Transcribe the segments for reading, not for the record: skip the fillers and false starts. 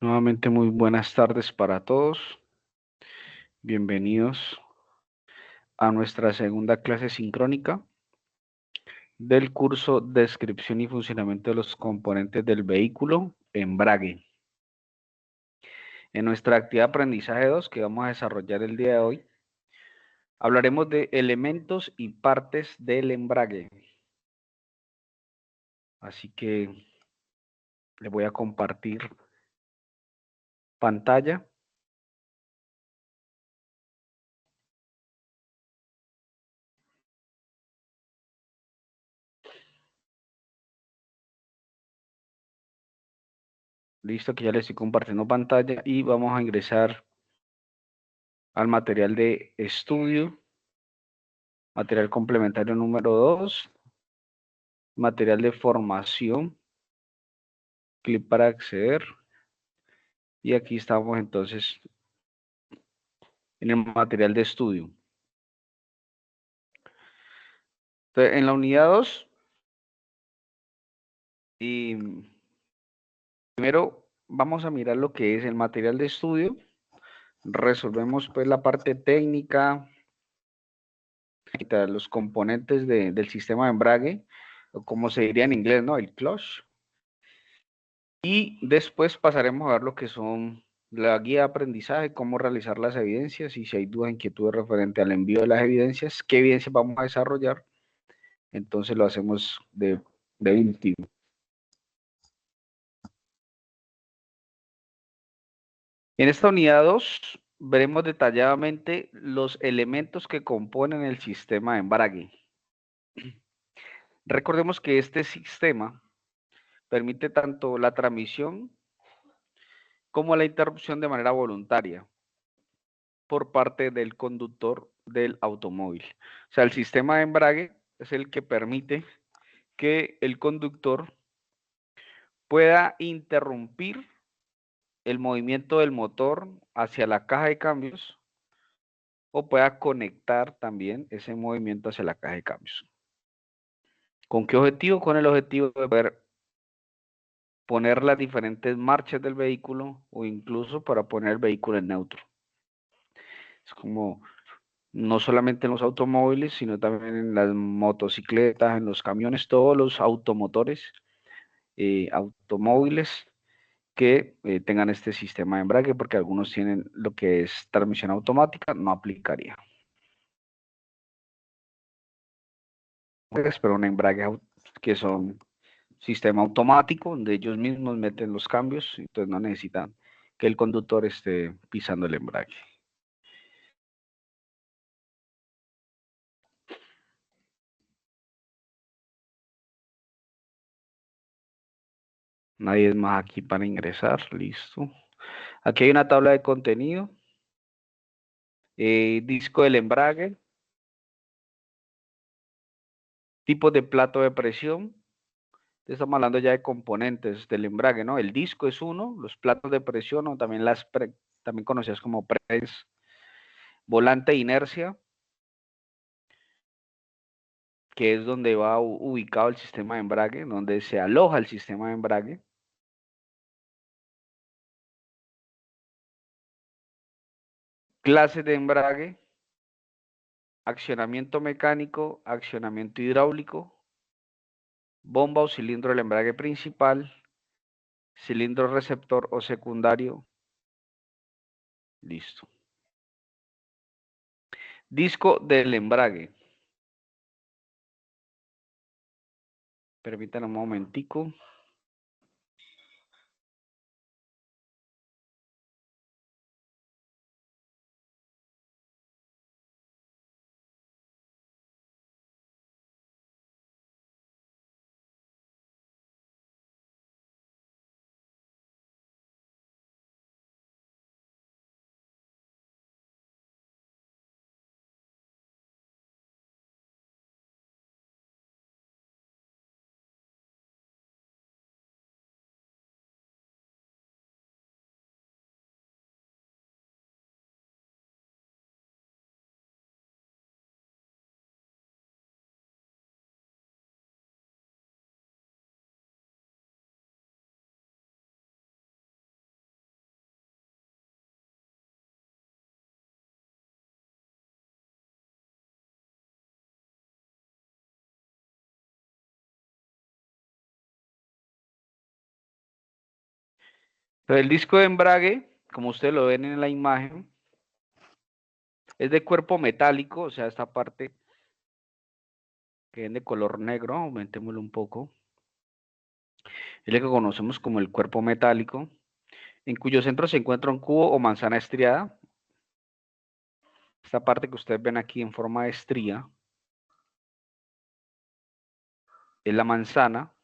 Nuevamente muy buenas tardes para todos. Bienvenidos a nuestra segunda clase sincrónica del curso Descripción y funcionamiento de los componentes del vehículo, embrague. En nuestra actividad aprendizaje 2 que vamos a desarrollar el día de hoy, hablaremos de elementos y partes del embrague. Así que les voy a compartir pantalla. Listo, que ya les estoy compartiendo pantalla y vamos a ingresar al material de estudio, material complementario número 2, material de formación, clic para acceder. Y aquí estamos entonces en el material de estudio. Entonces, en la unidad 2, y primero vamos a mirar lo que es el material de estudio. Resolvemos pues la parte técnica, los componentes del sistema de embrague, o como se diría en inglés, ¿no? El clutch. Y después pasaremos a ver lo que son la guía de aprendizaje, cómo realizar las evidencias y si hay dudas, inquietudes referente al envío de las evidencias, qué evidencias vamos a desarrollar. Entonces lo hacemos de último. En esta unidad 2 veremos detalladamente los elementos que componen el sistema de embrague. Recordemos que este sistema permite tanto la transmisión como la interrupción de manera voluntaria por parte del conductor del automóvil. O sea, el sistema de embrague es el que permite que el conductor pueda interrumpir el movimiento del motor hacia la caja de cambios o pueda conectar también ese movimiento hacia la caja de cambios. ¿Con qué objetivo? Con el objetivo de poder poner las diferentes marchas del vehículo o incluso para poner el vehículo en neutro. Es como no solamente en los automóviles, sino también en las motocicletas, en los camiones, todos los automotores, automóviles que tengan este sistema de embrague, porque algunos tienen lo que es transmisión automática, no aplicaría. Pero un embrague que son sistema automático, donde ellos mismos meten los cambios, entonces no necesitan que el conductor esté pisando el embrague. Nadie es más aquí para ingresar, listo. Aquí hay una tabla de contenido, disco del embrague, tipos de plato de presión. Estamos hablando ya de componentes del embrague, ¿no? El disco es uno, los platos de presión o también también conocidas como press, volante de inercia, que es donde va ubicado el sistema de embrague, donde se aloja el sistema de embrague. Clases de embrague, accionamiento mecánico, accionamiento hidráulico, bomba o cilindro del embrague principal, cilindro receptor o secundario. Listo. Disco del embrague. Permítanme un momentico. Pero el disco de embrague, como ustedes lo ven en la imagen, es de cuerpo metálico, o sea, esta parte que es de color negro, aumentémoslo un poco, es lo que conocemos como el cuerpo metálico, en cuyo centro se encuentra un cubo o manzana estriada. Esta parte que ustedes ven aquí en forma de estría es la manzana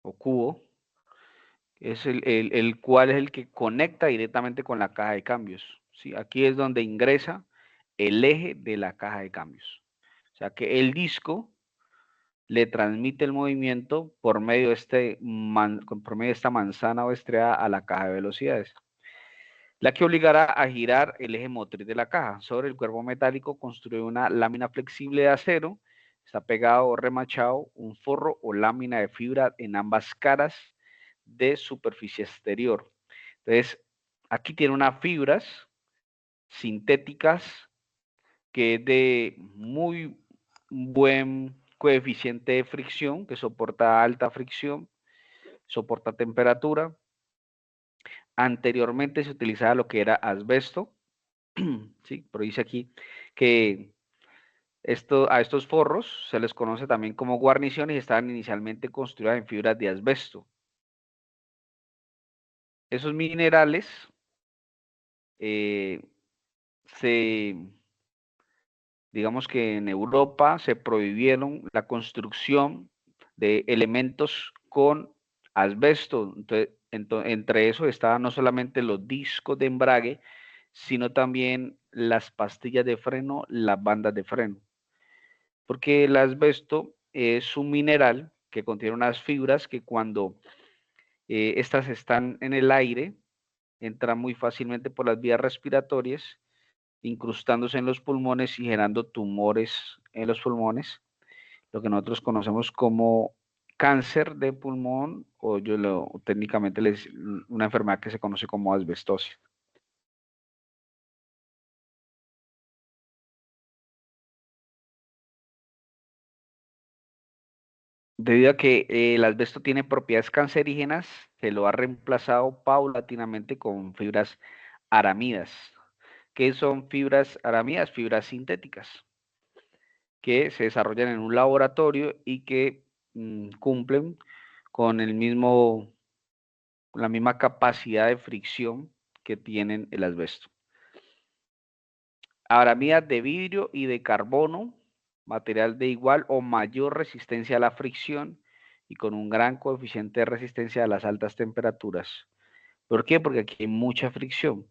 o cubo, es el cual es el que conecta directamente con la caja de cambios. ¿Sí? Aquí es donde ingresa el eje de la caja de cambios. O sea que el disco le transmite el movimiento por medio por medio de esta manzana o estriada a la caja de velocidades, la que obligará a girar el eje motriz de la caja. Sobre el cuerpo metálico construye una lámina flexible de acero, está pegado o remachado un forro o lámina de fibra en ambas caras de superficie exterior. Entonces, aquí tiene unas fibras sintéticas que es de muy buen coeficiente de fricción, que soporta alta fricción, soporta temperatura. Anteriormente se utilizaba lo que era asbesto, ¿sí? Pero dice aquí que a estos forros se les conoce también como guarniciones y estaban inicialmente construidas en fibras de asbesto. Esos minerales eh, se, digamos que en Europa se prohibieron la construcción de elementos con asbesto. Entonces, entre eso estaban no solamente los discos de embrague, sino también las pastillas de freno, las bandas de freno. Porque el asbesto es un mineral que contiene unas fibras que cuando estas están en el aire, entran muy fácilmente por las vías respiratorias, incrustándose en los pulmones y generando tumores en los pulmones, lo que nosotros conocemos como cáncer de pulmón o técnicamente una enfermedad que se conoce como asbestosis. Debido a que el asbesto tiene propiedades cancerígenas, se lo ha reemplazado paulatinamente con fibras aramidas. ¿Qué son fibras aramidas? Fibras sintéticas que se desarrollan en un laboratorio y que cumplen con la misma capacidad de fricción que tienen el asbesto. Aramidas de vidrio y de carbono, material de igual o mayor resistencia a la fricción y con un gran coeficiente de resistencia a las altas temperaturas. ¿Por qué? Porque aquí hay mucha fricción.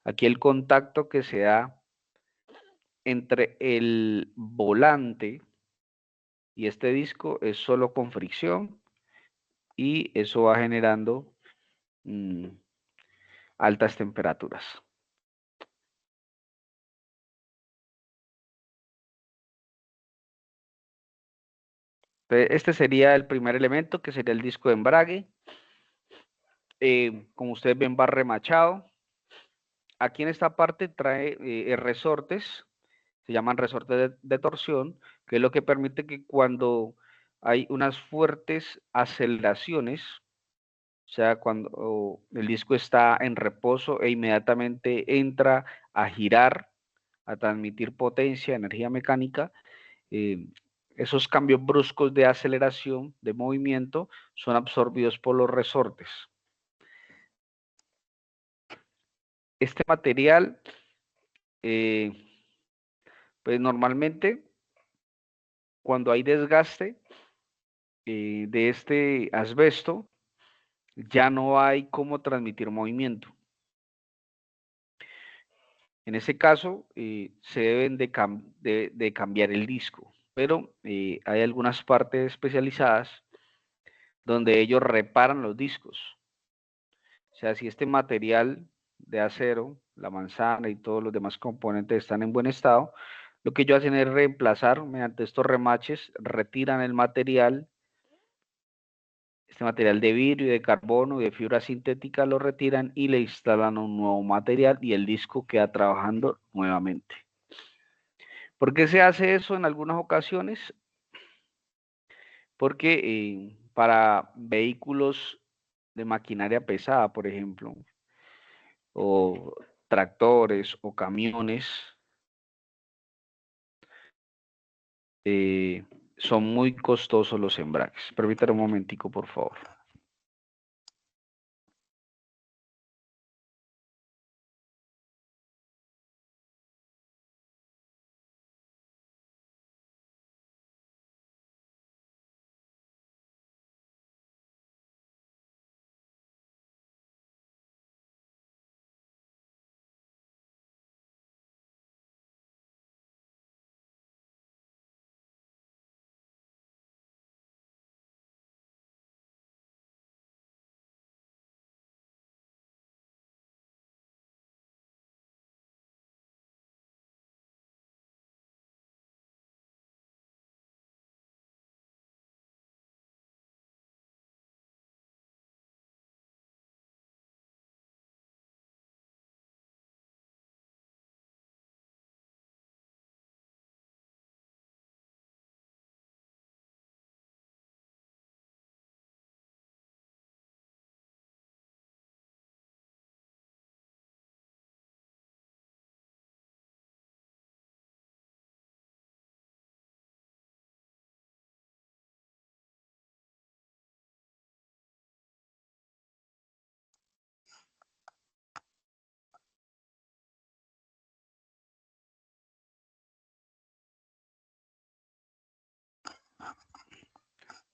Aquí el contacto que se da entre el volante y este disco es solo con fricción y eso va generando mmm, altas temperaturas. Entonces, este sería el primer elemento, que sería el disco de embrague. Como ustedes ven, va remachado. Aquí en esta parte trae resortes, se llaman resortes de torsión, que es lo que permite que cuando hay unas fuertes aceleraciones, o sea, cuando el disco está en reposo e inmediatamente entra a girar, a transmitir potencia, energía mecánica, eh, esos cambios bruscos de aceleración, de movimiento, son absorbidos por los resortes. Este material, eh, pues normalmente cuando hay desgaste de este asbesto, ya no hay cómo transmitir movimiento. En ese caso, se deben de cambiar el disco, pero hay algunas partes especializadas donde ellos reparan los discos. O sea, si este material de acero, la manzana y todos los demás componentes están en buen estado, lo que ellos hacen es reemplazar mediante estos remaches, retiran el material, este material de vidrio y de carbono y de fibra sintética lo retiran y le instalan un nuevo material y el disco queda trabajando nuevamente. ¿Por qué se hace eso en algunas ocasiones? Porque para vehículos de maquinaria pesada, por ejemplo, o tractores o camiones, son muy costosos los embragues. Permítame un momentico, por favor.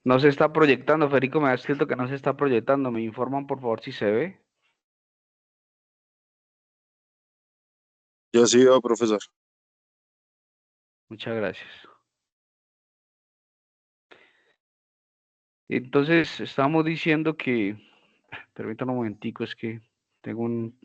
No se está proyectando, Federico me ha escrito que no se está proyectando. ¿Me informan, por favor, si se ve? Yo sí veo, profesor. Muchas gracias. Entonces, estamos diciendo que, permítanme un momentico, es que tengo un...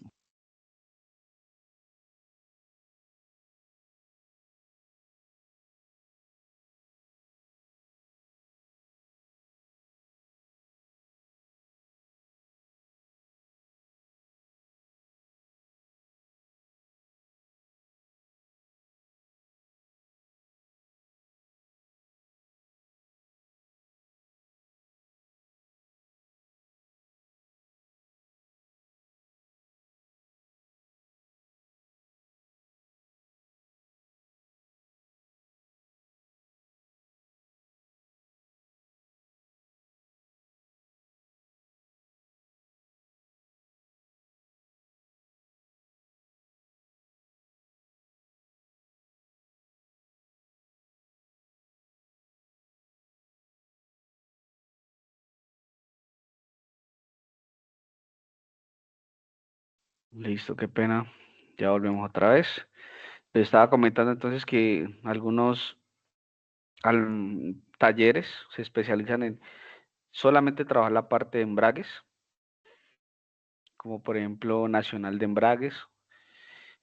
Listo, qué pena. Ya volvemos otra vez. Les estaba comentando entonces que algunos talleres se especializan en solamente trabajar la parte de embragues, como por ejemplo Nacional de Embragues.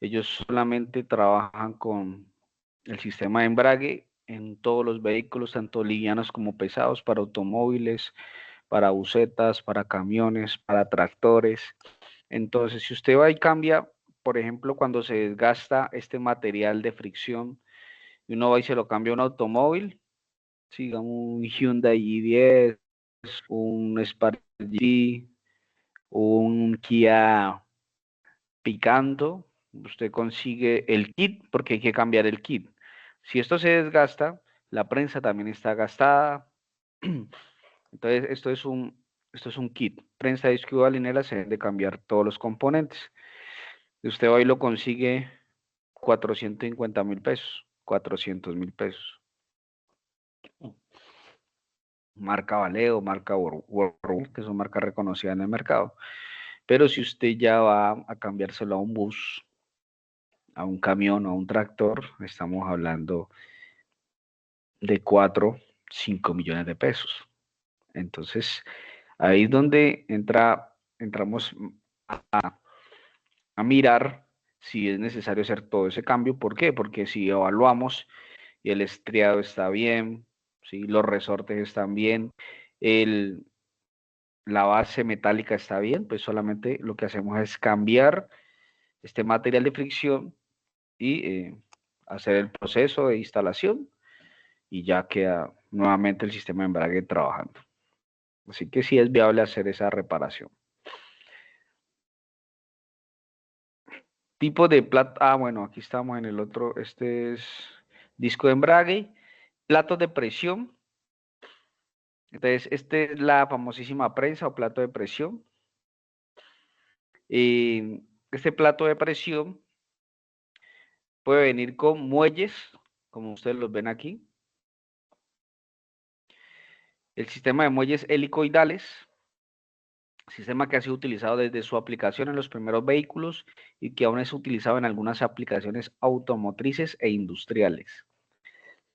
Ellos solamente trabajan con el sistema de embrague en todos los vehículos, tanto livianos como pesados, para automóviles, para busetas, para camiones, para tractores. Entonces, si usted va y cambia, por ejemplo, cuando se desgasta este material de fricción y uno va y se lo cambia a un automóvil, siga un Hyundai i10, un Spark GT, un Kia Picanto, usted consigue el kit porque hay que cambiar el kit. Si esto se desgasta, la prensa también está gastada. Entonces, esto es un kit. Prensa, disco y balinela se deben de cambiar todos los componentes. Usted hoy lo consigue 450.000 pesos, 400.000 pesos. Marca Valeo, marca World, que son marcas reconocidas en el mercado. Pero si usted ya va a cambiárselo a un bus, a un camión o a un tractor, estamos hablando de 4, 5 millones de pesos. Entonces, ahí es donde entramos a mirar si es necesario hacer todo ese cambio. ¿Por qué? Porque si evaluamos y el estriado está bien, ¿sí? Los resortes están bien, el, la base metálica está bien, pues solamente lo que hacemos es cambiar este material de fricción y hacer el proceso de instalación y ya queda nuevamente el sistema de embrague trabajando. Así que sí es viable hacer esa reparación. Tipo de plato, bueno, aquí estamos en el otro, este es disco de embrague, platos de presión. Entonces, esta es la famosísima prensa o plato de presión. Este plato de presión puede venir con muelles, como ustedes los ven aquí. El sistema de muelles helicoidales, sistema que ha sido utilizado desde su aplicación en los primeros vehículos y que aún es utilizado en algunas aplicaciones automotrices e industriales.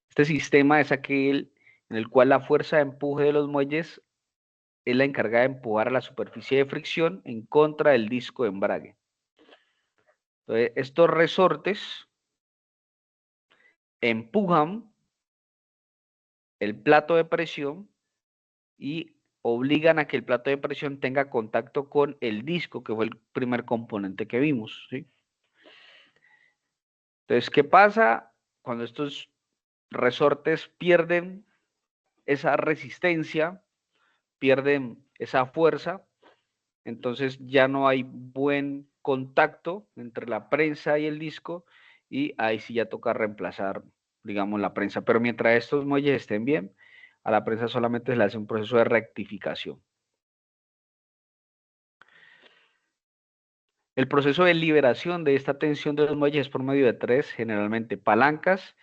Este sistema es aquel en el cual la fuerza de empuje de los muelles es la encargada de empujar a la superficie de fricción en contra del disco de embrague. Entonces, estos resortes empujan el plato de presión y obligan a que el plato de presión tenga contacto con el disco, que fue el primer componente que vimos, ¿sí? Entonces, ¿qué pasa cuando estos resortes pierden esa resistencia, pierden esa fuerza? Entonces ya no hay buen contacto entre la prensa y el disco y ahí sí ya toca reemplazar, digamos, la prensa. Pero mientras estos muelles estén bien, a la prensa solamente se le hace un proceso de rectificación. El proceso de liberación de esta tensión de los muelles es por medio de tres, generalmente palancas,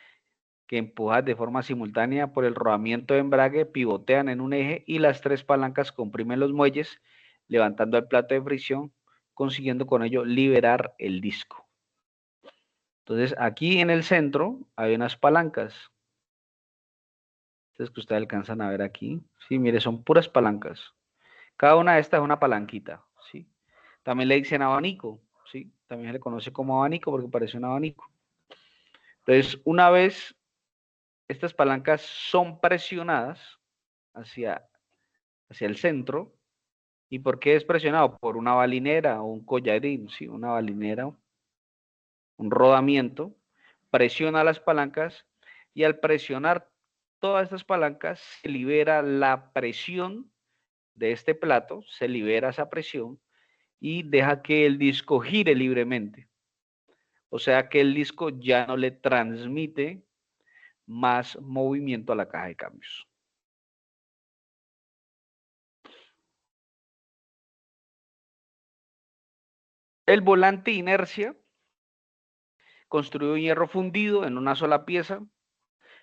que empujadas de forma simultánea por el rodamiento de embrague pivotean en un eje y las tres palancas comprimen los muelles, levantando el plato de fricción, consiguiendo con ello liberar el disco. Entonces, aquí en el centro hay unas palancas. Estas que ustedes alcanzan a ver aquí. Sí, mire, son puras palancas. Cada una de estas es una palanquita, ¿sí? También le dicen abanico, ¿sí? También se le conoce como abanico porque parece un abanico. Entonces, una vez estas palancas son presionadas hacia, hacia el centro, ¿y por qué es presionado? Por una balinera o un collarín, ¿sí? Una balinera, un rodamiento, presiona las palancas y al presionar todas estas palancas se libera la presión de este plato, se libera esa presión y deja que el disco gire libremente. O sea que el disco ya no le transmite más movimiento a la caja de cambios. El volante inercia, construido en hierro fundido en una sola pieza,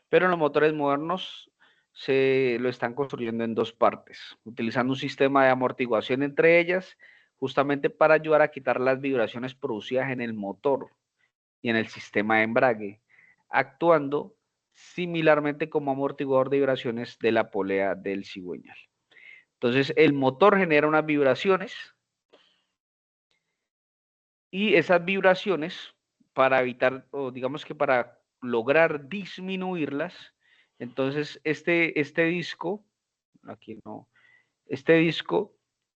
pero en los motores modernos se lo están construyendo en dos partes, utilizando un sistema de amortiguación entre ellas, justamente para ayudar a quitar las vibraciones producidas en el motor y en el sistema de embrague, actuando similarmente como amortiguador de vibraciones de la polea del cigüeñal. Entonces, el motor genera unas vibraciones y esas vibraciones, para evitar, o digamos que para lograr disminuirlas, entonces este disco, aquí no, este disco,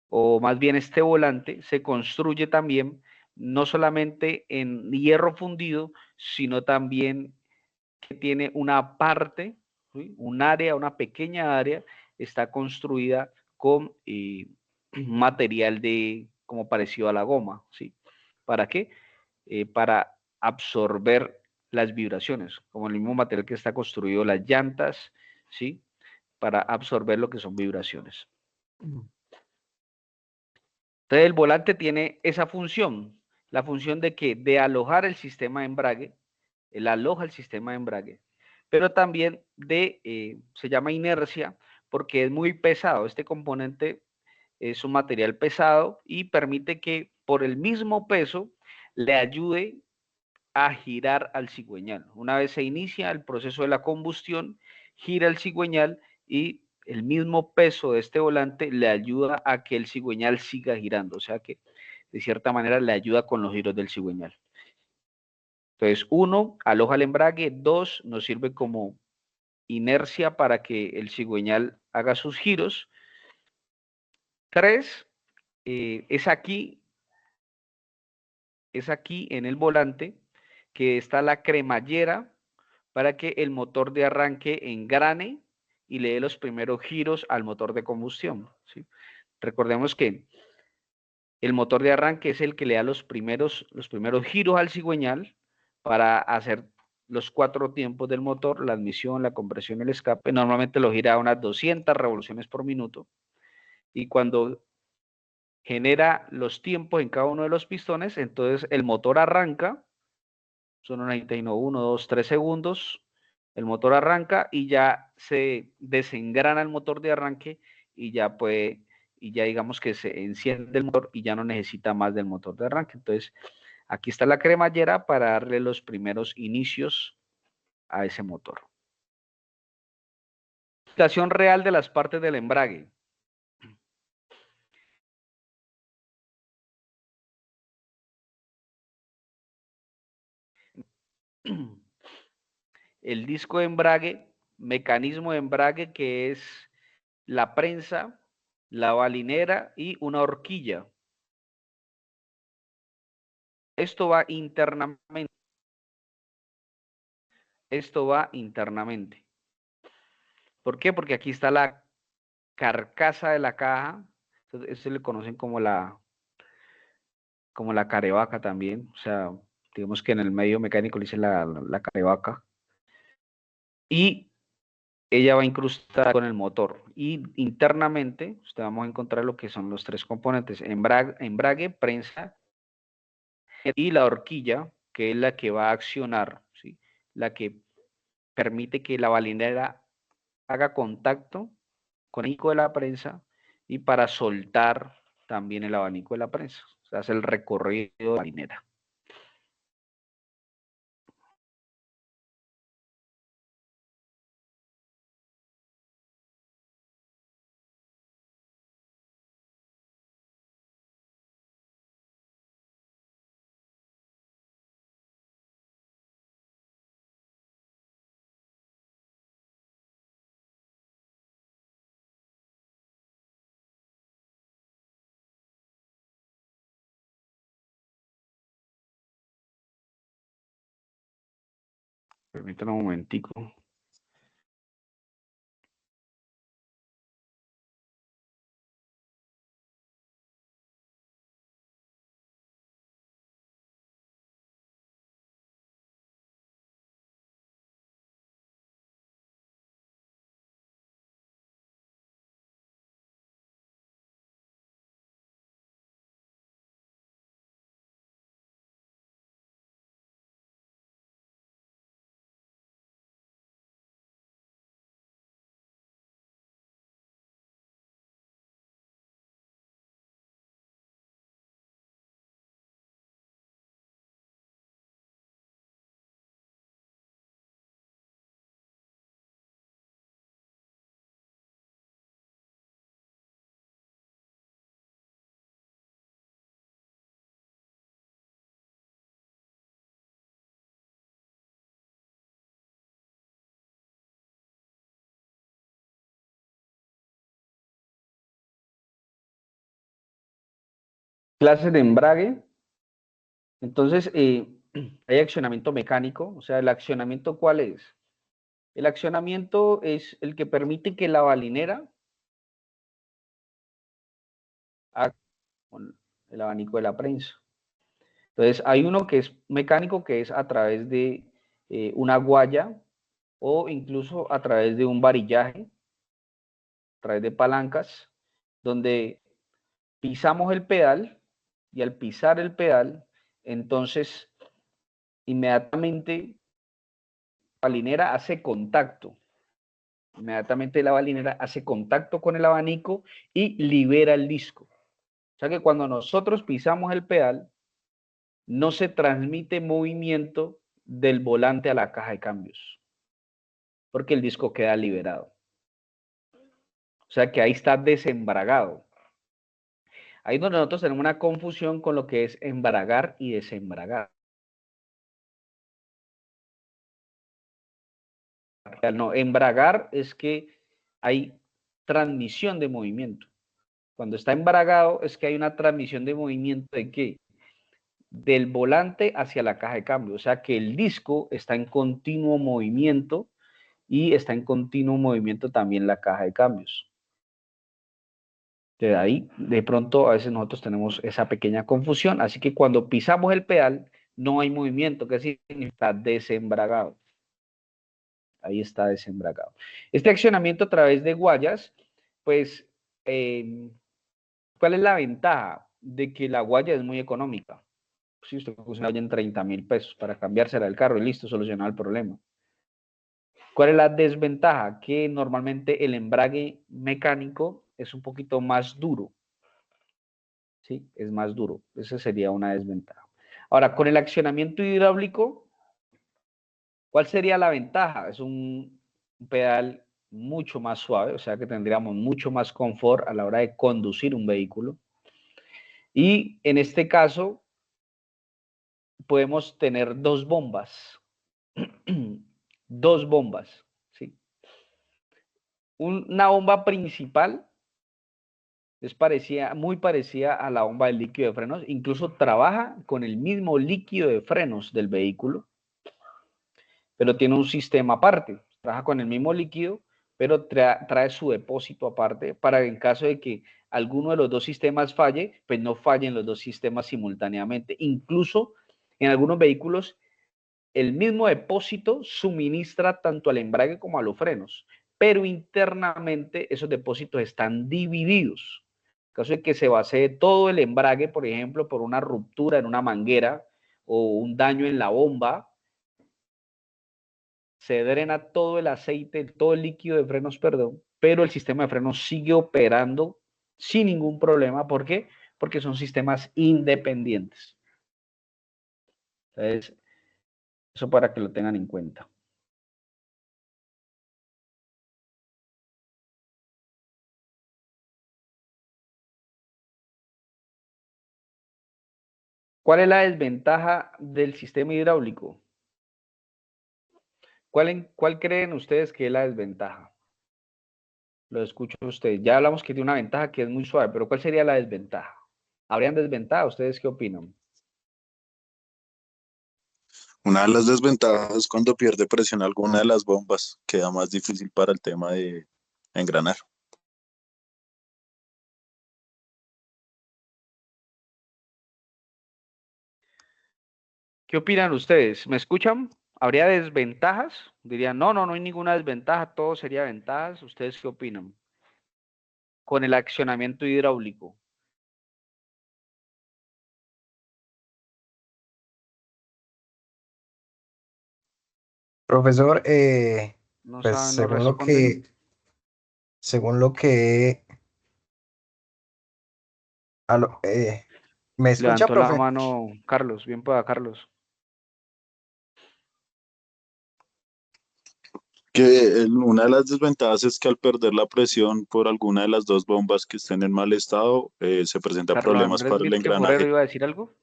o más bien este volante, se construye también no solamente en hierro fundido, sino también que tiene una parte, ¿sí? Un área, una pequeña área, está construida con material de, como parecido a la goma, ¿sí? ¿Para qué? Para absorber las vibraciones, como el mismo material que está construido las llantas, ¿sí? Para absorber lo que son vibraciones. Entonces el volante tiene esa función, la función de que de alojar el sistema de embrague, él aloja el sistema de embrague, pero también se llama inercia porque es muy pesado. Este componente es un material pesado y permite que por el mismo peso le ayude a girar al cigüeñal. Una vez se inicia el proceso de la combustión, gira el cigüeñal y el mismo peso de este volante le ayuda a que el cigüeñal siga girando, o sea que de cierta manera le ayuda con los giros del cigüeñal. Entonces, uno, aloja el embrague, dos, nos sirve como inercia para que el cigüeñal haga sus giros, tres, es aquí en el volante que está la cremallera para que el motor de arranque engrane y le dé los primeros giros al motor de combustión, ¿sí? Recordemos que el motor de arranque es el que le da los primeros giros al cigüeñal para hacer los 4 tiempos del motor, la admisión, la compresión, el escape. Normalmente lo gira a unas 200 revoluciones por minuto. Y cuando genera los tiempos en cada uno de los pistones, entonces el motor arranca, son unos 1, 2, 3 segundos, el motor arranca y ya se desengrana el motor de arranque y ya puede, y ya digamos que se enciende el motor y ya no necesita más del motor de arranque. Entonces, aquí está la cremallera para darle los primeros inicios a ese motor. Explicación real de las partes del embrague. El disco de embrague, mecanismo de embrague que es la prensa, la balinera y una horquilla. Esto va internamente. Esto va internamente. ¿Por qué? Porque aquí está la carcasa de la caja. Esto le conocen como la carevaca también. O sea, digamos que en el medio mecánico le dicen la carevaca. Y ella va incrustada con el motor. Y internamente, usted vamos a encontrar lo que son los 3 componentes: embrague, prensa y la horquilla, que es la que va a accionar, ¿sí? La que permite que la balinera haga contacto con el abanico de la prensa y para soltar también el abanico de la prensa. O sea, hace el recorrido de la balinera. Permítanme un momentico. Clases de embrague. Entonces, hay accionamiento mecánico. O sea, ¿el accionamiento cuál es? El accionamiento es el que permite que la balinera haga con el abanico de la prensa. Entonces, hay uno que es mecánico, que es a través de una guaya o incluso a través de un varillaje, a través de palancas, donde pisamos el pedal y al pisar el pedal, entonces inmediatamente la balinera hace contacto. Inmediatamente la balinera hace contacto con el abanico y libera el disco. O sea que cuando nosotros pisamos el pedal, no se transmite movimiento del volante a la caja de cambios, porque el disco queda liberado. O sea que ahí está desembragado. Ahí es donde nosotros tenemos una confusión con lo que es embragar y desembragar. No, embragar es que hay transmisión de movimiento. Cuando está embragado es que hay una transmisión de movimiento ¿de qué? Del volante hacia la caja de cambio. O sea que el disco está en continuo movimiento y está en continuo movimiento también la caja de cambios. De ahí, de pronto, a veces nosotros tenemos esa pequeña confusión, así que cuando pisamos el pedal, no hay movimiento, que significa desembragado. Ahí está desembragado. Este accionamiento a través de guayas, pues, ¿cuál es la ventaja? De que la guaya es muy económica. Si usted usa una guaya en 30.000 pesos para cambiársela del carro y listo, solucionado el problema. ¿Cuál es la desventaja? Que normalmente el embrague mecánico es un poquito más duro. ¿Sí? Es más duro. Esa sería una desventaja. Ahora, con el accionamiento hidráulico, ¿cuál sería la ventaja? Es un pedal mucho más suave, o sea que tendríamos mucho más confort a la hora de conducir un vehículo. Y en este caso, podemos tener dos bombas. Dos bombas, ¿sí? Una bomba principal es muy parecida a la bomba de líquido de frenos, incluso trabaja con el mismo líquido de frenos del vehículo, pero tiene un sistema aparte, trabaja con el mismo líquido, pero trae su depósito aparte para en caso de que alguno de los dos sistemas falle, pues no fallen los dos sistemas simultáneamente. Incluso en algunos vehículos el mismo depósito suministra tanto al embrague como a los frenos, pero internamente esos depósitos están divididos. En caso de que se vacíe todo el embrague, por ejemplo, por una ruptura en una manguera o un daño en la bomba, se drena todo el aceite, todo el líquido de frenos, perdón, pero el sistema de frenos sigue operando sin ningún problema. ¿Por qué? Porque son sistemas independientes. Entonces, eso para que lo tengan en cuenta. ¿Cuál es la desventaja del sistema hidráulico? ¿Cuál creen ustedes que es la desventaja? Lo escucho a ustedes. Ya hablamos que tiene una ventaja que es muy suave, pero ¿cuál sería la desventaja? ¿Habrían desventaja? ¿Ustedes qué opinan? Una de las desventajas es cuando pierde presión alguna de las bombas, queda más difícil para el tema de engranar. ¿Qué opinan ustedes? ¿Me escuchan? ¿Habría desventajas? Dirían, no, no, no hay ninguna desventaja, todo sería ventajas. ¿Ustedes qué opinan? Con el accionamiento hidráulico. Profesor, No pues saben, no responden. según lo que, ¿me escucha, Levantó la profe? mano Carlos, bien pueda Carlos. Una de las desventajas es que al perder la presión por alguna de las dos bombas que estén en mal estado, se presentan Carlos problemas Andrés para el Vizque Forero engranaje. iba a decir algo.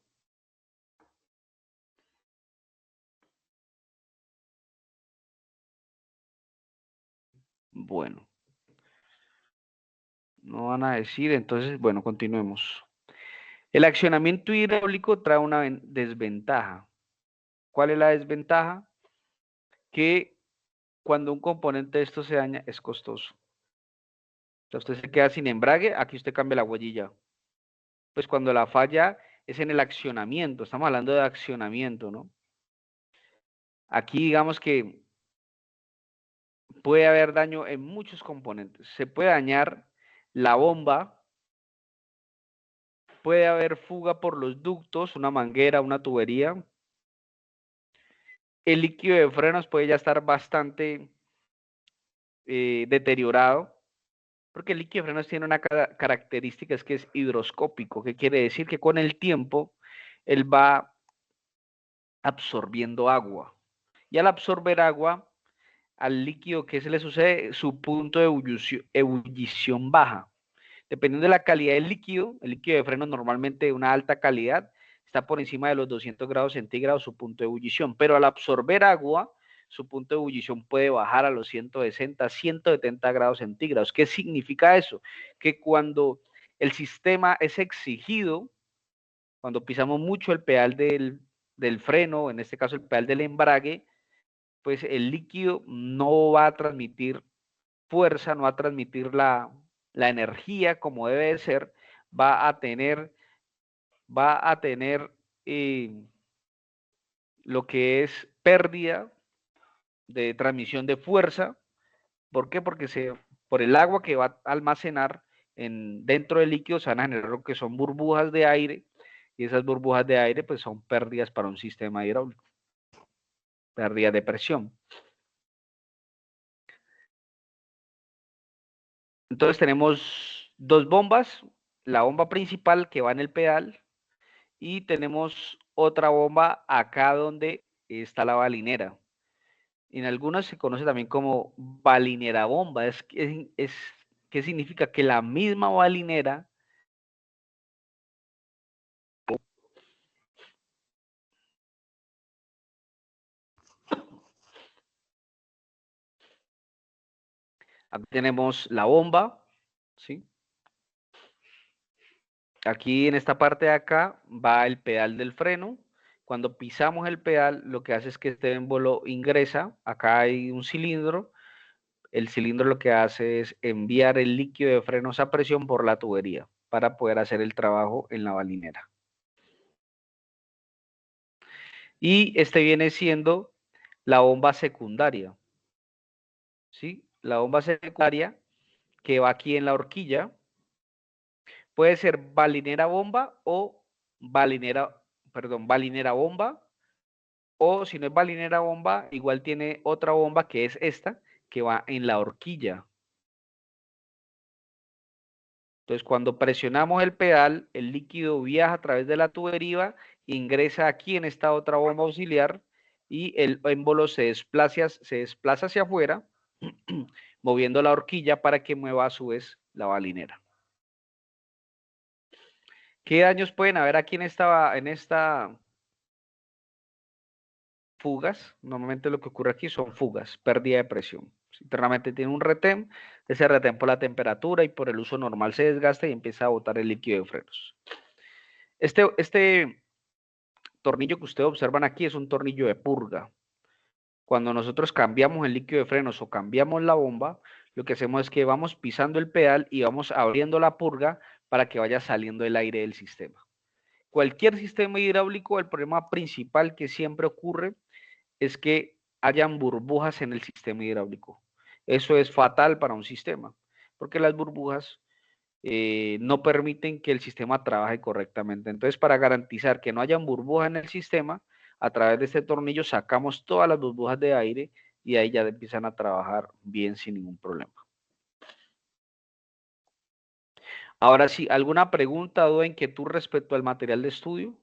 Bueno, no van a decir, entonces, bueno, continuemos. El accionamiento hidráulico trae una desventaja. ¿Cuál es la desventaja? Que cuando un componente de esto se daña es costoso. O sea, usted se queda sin embrague, aquí usted cambia la huellilla. Pues cuando la falla es en el accionamiento, estamos hablando de accionamiento, ¿no? Aquí digamos que puede haber daño en muchos componentes. Se puede dañar la bomba, puede haber fuga por los ductos, una manguera, una tubería. El líquido de frenos puede ya estar bastante deteriorado, porque el líquido de frenos tiene una característica, es que es hidroscópico, que quiere decir que con el tiempo él va absorbiendo agua. Y al absorber agua, al líquido, ¿qué se le sucede? Su punto de ebullición baja. Dependiendo de la calidad del líquido, el líquido de freno normalmente de una alta calidad está por encima de los 200 grados centígrados su punto de ebullición, pero al absorber agua, su punto de ebullición puede bajar a los 160, 170 grados centígrados. ¿Qué significa eso? Que cuando el sistema es exigido, cuando pisamos mucho el pedal del freno, en este caso el pedal del embrague, pues el líquido no va a transmitir fuerza, no va a transmitir la energía como debe de ser, va a tener lo que es pérdida de transmisión de fuerza. ¿Por qué? Porque por el agua que va a almacenar dentro del líquido se van a generar lo que son burbujas de aire, y esas burbujas de aire pues son pérdidas para un sistema hidráulico, pérdida de presión. Entonces tenemos dos bombas, la bomba principal que va en el pedal, y tenemos otra bomba acá donde está la balinera. En algunos se conoce también como balinera bomba. ¿Qué significa? Que la misma balinera aquí tenemos la bomba, ¿sí? Aquí en esta parte de acá va el pedal del freno. Cuando pisamos el pedal, lo que hace es que este émbolo ingresa. Acá hay un cilindro. El cilindro lo que hace es enviar el líquido de frenos a presión por la tubería para poder hacer el trabajo en la balinera. Y este viene siendo la bomba secundaria, ¿sí? La bomba secundaria que va aquí en la horquilla puede ser balinera bomba o balinera bomba, o si no es balinera bomba, igual tiene otra bomba que es esta, que va en la horquilla. Entonces, cuando presionamos el pedal, el líquido viaja a través de la tubería, ingresa aquí en esta otra bomba auxiliar y el émbolo se desplaza hacia afuera, moviendo la horquilla para que mueva a su vez la balinera. ¿Qué daños pueden haber aquí en esta fugas? Normalmente lo que ocurre aquí son fugas, pérdida de presión. Internamente tiene un retén, ese retén por la temperatura y por el uso normal se desgasta y empieza a botar el líquido de frenos. Este tornillo que ustedes observan aquí es un tornillo de purga. Cuando nosotros cambiamos el líquido de frenos o cambiamos la bomba, lo que hacemos es que vamos pisando el pedal y vamos abriendo la purga para que vaya saliendo el aire del sistema. Cualquier sistema hidráulico, el problema principal que siempre ocurre es que hayan burbujas en el sistema hidráulico. Eso es fatal para un sistema, porque las burbujas no permiten que el sistema trabaje correctamente. Entonces, para garantizar que no hayan burbujas en el sistema, a través de este tornillo sacamos todas las burbujas de aire y ahí ya empiezan a trabajar bien sin ningún problema. Ahora sí, ¿alguna pregunta o inquietud respecto al material de estudio?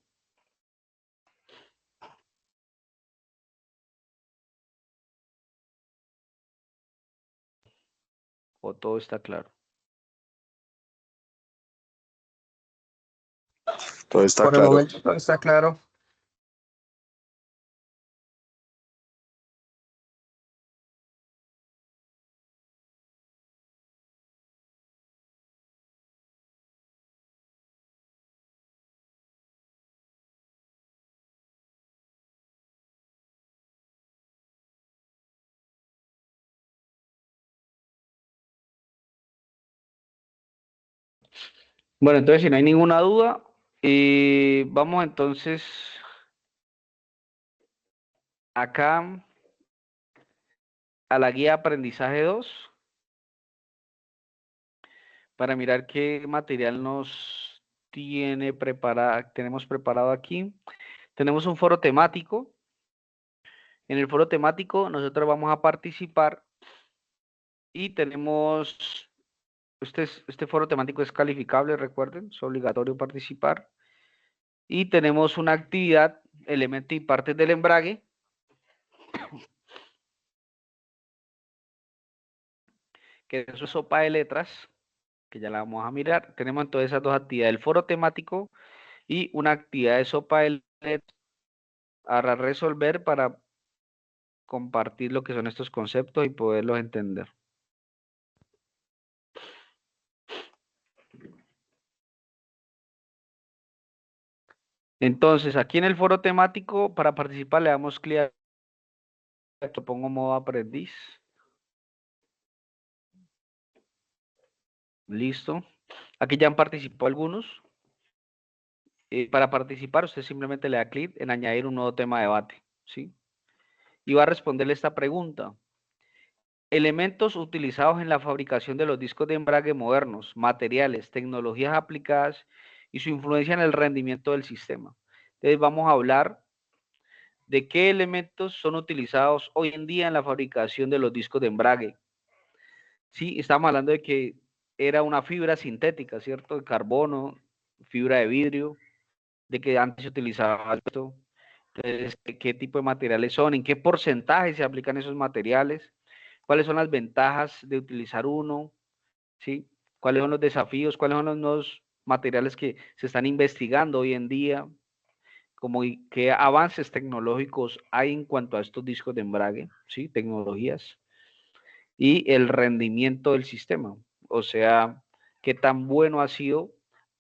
¿O todo está claro? Todo está Por el claro. momento todo está claro. Bueno, entonces si no hay ninguna duda, vamos entonces acá a la guía aprendizaje 2 para mirar qué material tenemos preparado aquí. Tenemos un foro temático. En el foro temático nosotros vamos a participar y tenemos, este foro temático es calificable, recuerden, es obligatorio participar. Y tenemos una actividad, elementos y partes del embrague, que es una sopa de letras, que ya la vamos a mirar. Tenemos entonces esas dos actividades, el foro temático y una actividad de sopa de letras a resolver para compartir lo que son estos conceptos y poderlos entender. Entonces, aquí en el foro temático, para participar le damos clic Aquí pongo modo aprendiz. Listo. Aquí ya han participado algunos. Para participar, usted simplemente le da clic en añadir un nuevo tema de debate, ¿sí? Y va a responderle esta pregunta. Elementos utilizados en la fabricación de los discos de embrague modernos, materiales, tecnologías aplicadas y su influencia en el rendimiento del sistema. Entonces vamos a hablar de qué elementos son utilizados hoy en día en la fabricación de los discos de embrague. Sí, estamos hablando de que era una fibra sintética, ¿cierto? De carbono, fibra de vidrio, de que antes se utilizaba esto. Entonces, ¿qué tipo de materiales son? ¿En qué porcentaje se aplican esos materiales? ¿Cuáles son las ventajas de utilizar uno? ¿Sí? ¿Cuáles son los desafíos? ¿Cuáles son los nuevos materiales que se están investigando hoy en día? Como qué avances tecnológicos hay en cuanto a estos discos de embrague, ¿sí? Tecnologías. Y el rendimiento del sistema. O sea, qué tan bueno ha sido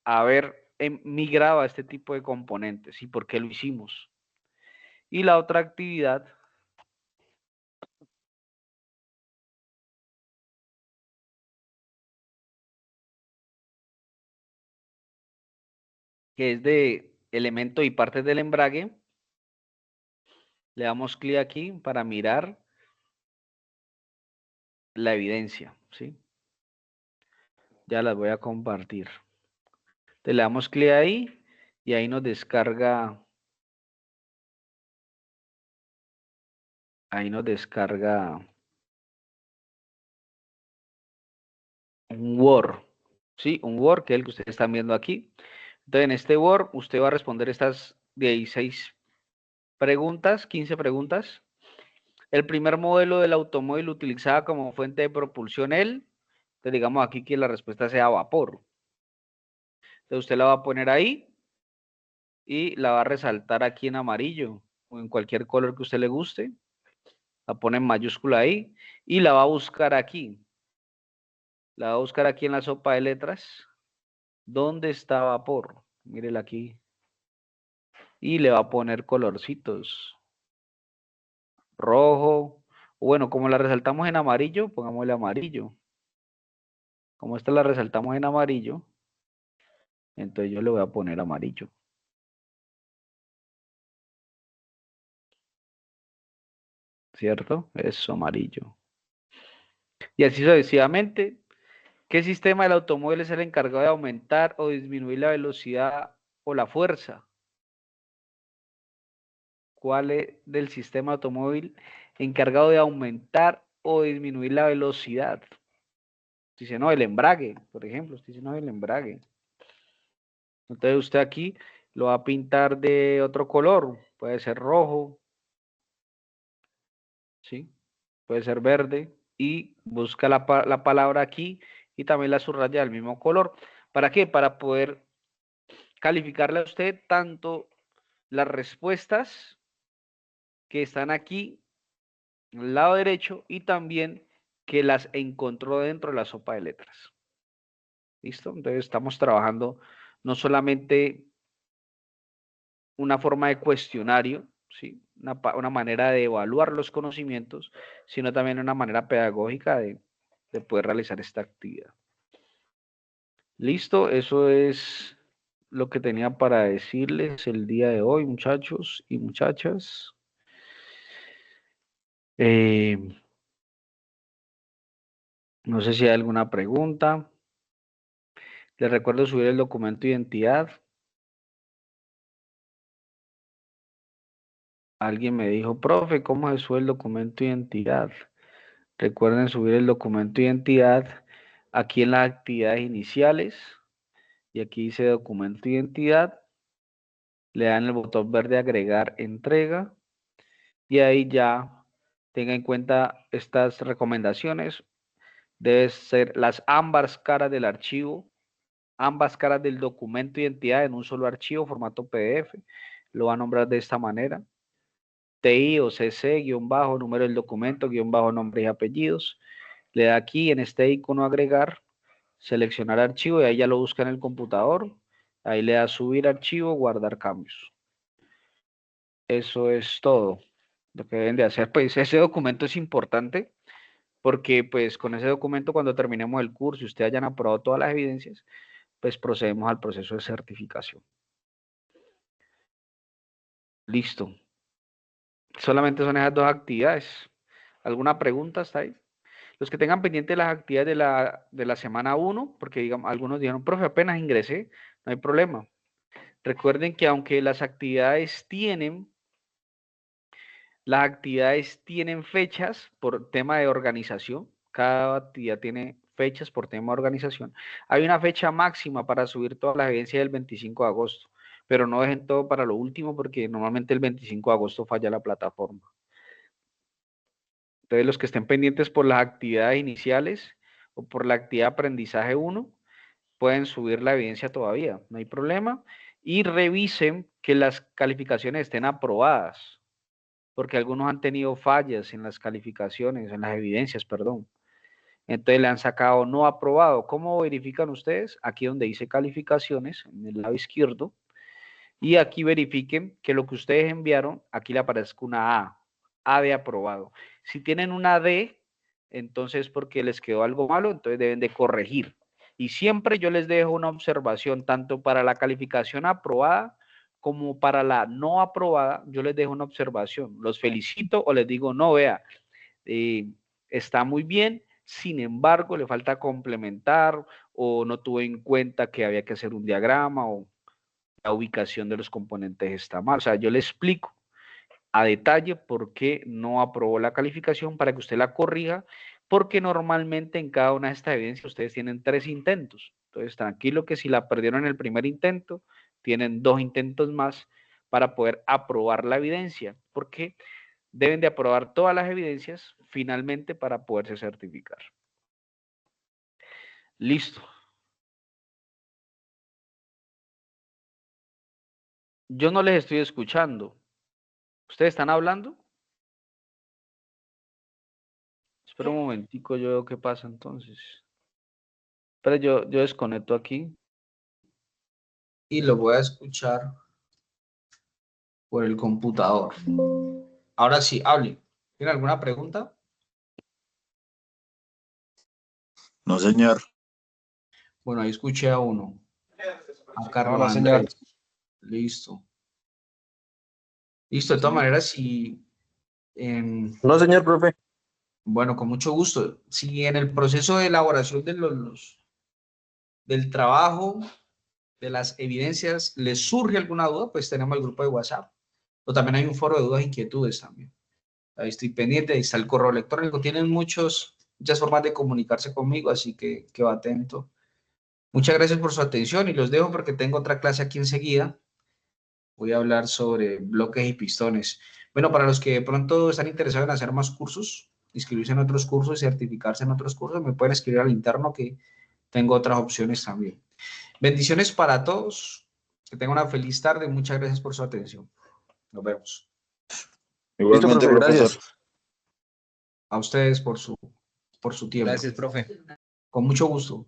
haber migrado a este tipo de componentes y por qué lo hicimos. Y la otra actividad que es de elemento y partes del embrague, le damos clic aquí para mirar la evidencia, ¿sí? Ya las voy a compartir. Entonces le damos clic ahí y ahí nos descarga un Word, ¿sí? Un Word que es el que ustedes están viendo aquí. Entonces en este Word usted va a responder estas 16 preguntas, 15 preguntas. El primer modelo del automóvil utilizaba como fuente de propulsión él. Entonces digamos aquí que la respuesta sea vapor. Entonces usted la va a poner ahí y la va a resaltar aquí en amarillo o en cualquier color que a usted le guste. La pone en mayúscula ahí y la va a buscar aquí. La va a buscar aquí en la sopa de letras. ¿Dónde está vapor? Mírela aquí. Y le va a poner colorcitos. Rojo. Bueno, como la resaltamos en amarillo, pongámosle amarillo. Como esta la resaltamos en amarillo, entonces yo le voy a poner amarillo. ¿Cierto? Eso, amarillo. Y así sucesivamente. ¿Qué sistema del automóvil es el encargado de aumentar o disminuir la velocidad o la fuerza? ¿Cuál es del sistema automóvil encargado de aumentar o disminuir la velocidad? Dice, no, el embrague, por ejemplo. Dice, no, el embrague. Entonces usted aquí lo va a pintar de otro color. Puede ser rojo, ¿sí? Puede ser verde. Y busca la palabra aquí y también la subraya del mismo color. ¿Para qué? Para poder calificarle a usted tanto las respuestas que están aquí al lado derecho y también que las encontró dentro de la sopa de letras. ¿Listo? Entonces estamos trabajando no solamente una forma de cuestionario, ¿sí? Una manera de evaluar los conocimientos, sino también una manera pedagógica de poder realizar esta actividad. Listo, eso es lo que tenía para decirles el día de hoy, muchachos y muchachas. No sé si hay alguna pregunta. Les recuerdo subir el documento de identidad. Alguien me dijo, profe, ¿cómo se sube el documento de identidad? Recuerden subir el documento de identidad aquí en las actividades iniciales. Y aquí dice documento de identidad. Le dan el botón verde agregar entrega. Y ahí ya tenga en cuenta estas recomendaciones. Deben ser las ambas caras del archivo, ambas caras del documento de identidad en un solo archivo, formato PDF. Lo va a nombrar de esta manera. TI o CC, guión bajo, número del documento, guión bajo, nombre y apellidos. Le da aquí en este icono agregar, seleccionar archivo y ahí ya lo busca en el computador. Ahí le da subir archivo, guardar cambios. Eso es todo. Lo que deben de hacer, pues ese documento es importante porque pues con ese documento cuando terminemos el curso y ustedes hayan aprobado todas las evidencias, pues procedemos al proceso de certificación. Listo. Solamente son esas dos actividades. ¿Alguna pregunta hasta ahí? Los que tengan pendientes las actividades de la semana 1, porque digamos, algunos dijeron, profe, apenas ingresé, no hay problema. Recuerden que aunque las actividades tienen fechas por tema de organización, cada actividad tiene fechas por tema de organización. Hay una fecha máxima para subir todas las evidencias del 25 de agosto, pero no dejen todo para lo último porque normalmente el 25 de agosto falla la plataforma. Entonces, los que estén pendientes por las actividades iniciales o por la actividad de aprendizaje 1, pueden subir la evidencia todavía, no hay problema. Y revisen que las calificaciones estén aprobadas, porque algunos han tenido fallas en las calificaciones, en las evidencias, perdón. Entonces le han sacado no aprobado. ¿Cómo verifican ustedes? Aquí donde dice calificaciones, en el lado izquierdo, y aquí verifiquen que lo que ustedes enviaron, aquí le aparezca una A de aprobado. Si tienen una D, entonces porque les quedó algo malo, entonces deben de corregir. Y siempre yo les dejo una observación, tanto para la calificación aprobada como para la no aprobada, yo les dejo una observación. Los felicito o les digo, no, vea, está muy bien, sin embargo, le falta complementar o no tuve en cuenta que había que hacer un diagrama o la ubicación de los componentes está mal. O sea, yo le explico a detalle por qué no aprobó la calificación para que usted la corrija, porque normalmente en cada una de estas evidencias ustedes tienen 3 intentos. Entonces, tranquilo que si la perdieron en el primer intento, tienen 2 intentos más para poder aprobar la evidencia, porque deben de aprobar todas las evidencias finalmente para poderse certificar. Listo. Yo no les estoy escuchando. ¿Ustedes están hablando? Espera un momentico, yo veo qué pasa entonces. Pero yo desconecto aquí. Y lo voy a escuchar por el computador. Ahora sí, hable. ¿Tiene alguna pregunta? No, señor. Bueno, ahí escuché a uno. A Carlos No, señor. Andrés. Listo. Listo, de todas maneras, si No, señor profe. bueno, con mucho gusto. Si en el proceso de elaboración de del trabajo, de las evidencias, les surge alguna duda, pues tenemos el grupo de WhatsApp. O también hay un foro de dudas e inquietudes también. Ahí estoy pendiente, ahí está el correo electrónico. Tienen muchas formas de comunicarse conmigo, así que quedo atento. Muchas gracias por su atención y los dejo porque tengo otra clase aquí enseguida. Voy a hablar sobre bloques y pistones. Bueno, para los que de pronto están interesados en hacer más cursos, inscribirse en otros cursos y certificarse en otros cursos, me pueden escribir al interno que tengo otras opciones también. Bendiciones para todos. Que tengan una feliz tarde. Muchas gracias por su atención. Nos vemos. Listo, Igualmente, profe, profesor. gracias. A ustedes por su tiempo. Gracias, profe. Con mucho gusto.